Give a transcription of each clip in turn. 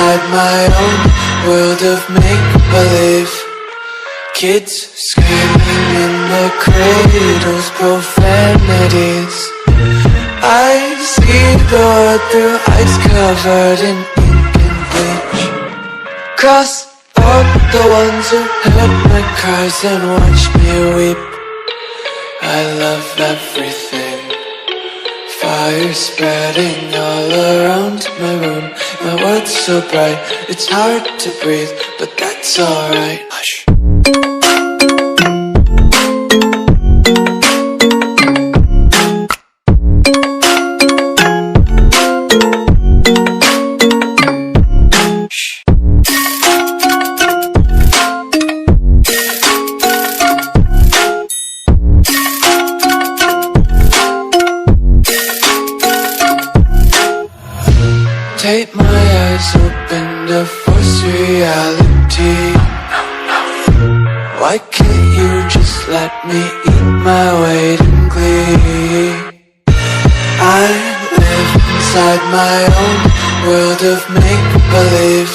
inside my own world of make-believe. Kids screaming in their cradles, profanities. I see the world through eyes covered in ink and bleach. Cross out the ones who heard my cries and watched me weep. I love everything. Fire spreading all around my room. My world's so bright, it's hard to breathe, but that's alright. Hush. Take my eyes open to force reality. Why can't you just let me eat my weight in glee? I live inside my own world of make-believe.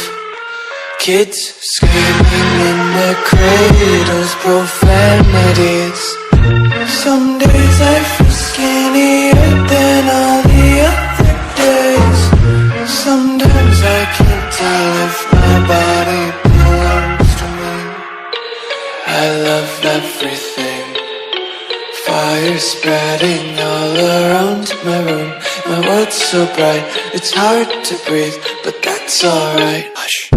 Kids screaming in their cradles, profanities. Some days I feel skinnier than all the other days. Sometimes I can't tell if my body belongs to me. I love everything. Fire spreading all around my room. My world's so bright, it's hard to breathe, but that's alright. Hush.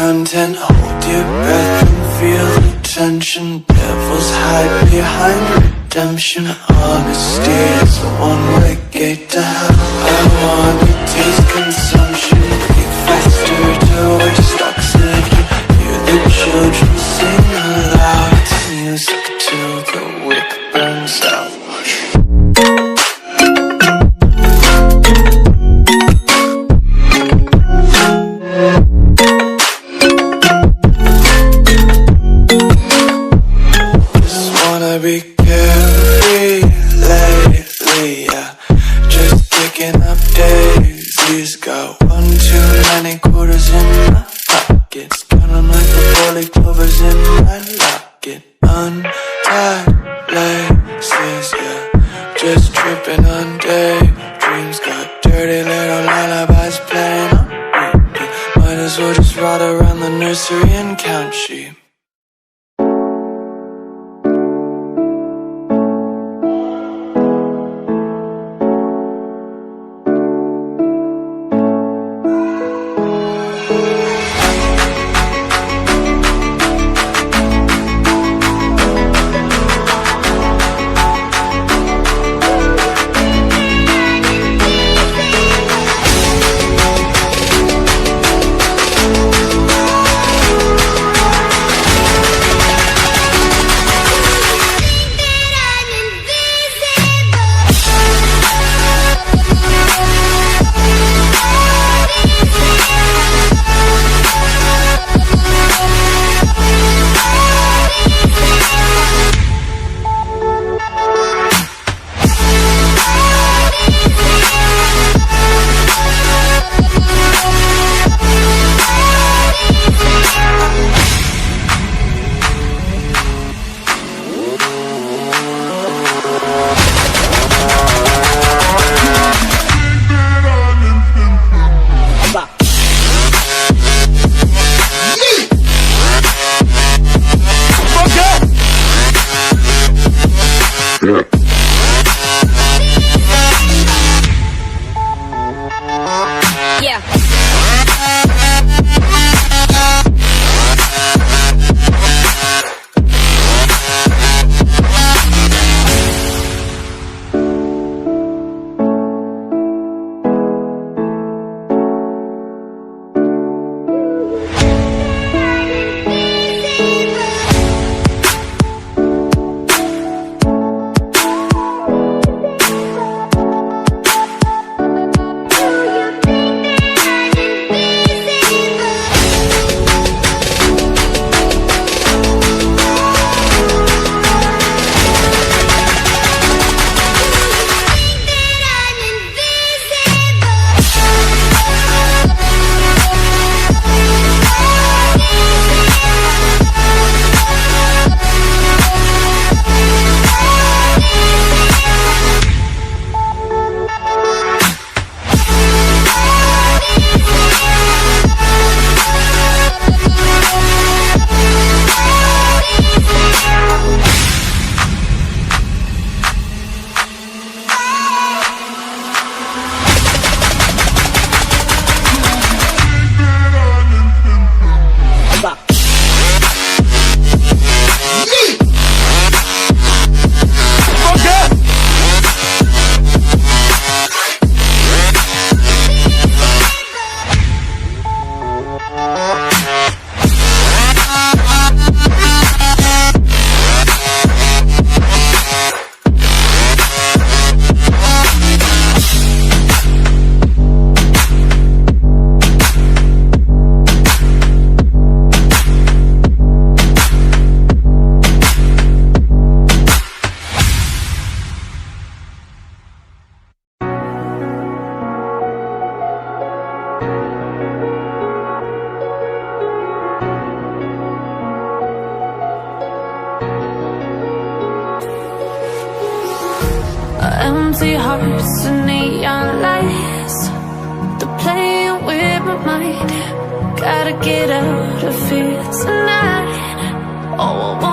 Content, hold your breath and feel the tension. Devils hide behind redemption. Honesty is a one-way gate to hell. I wanna taste consumption. Breathe faster to waste oxygen. Hear the children sing aloud. It's music till the wick burns out. Be carefree lately, yeah. Just picking up daisies. Got one too many quarters in my pockets. Count 'em like the 4-leaf clovers in my locket. Untied Empty hearts and neon lights, they're playing with my mind. Gotta get out of here tonight. Oh,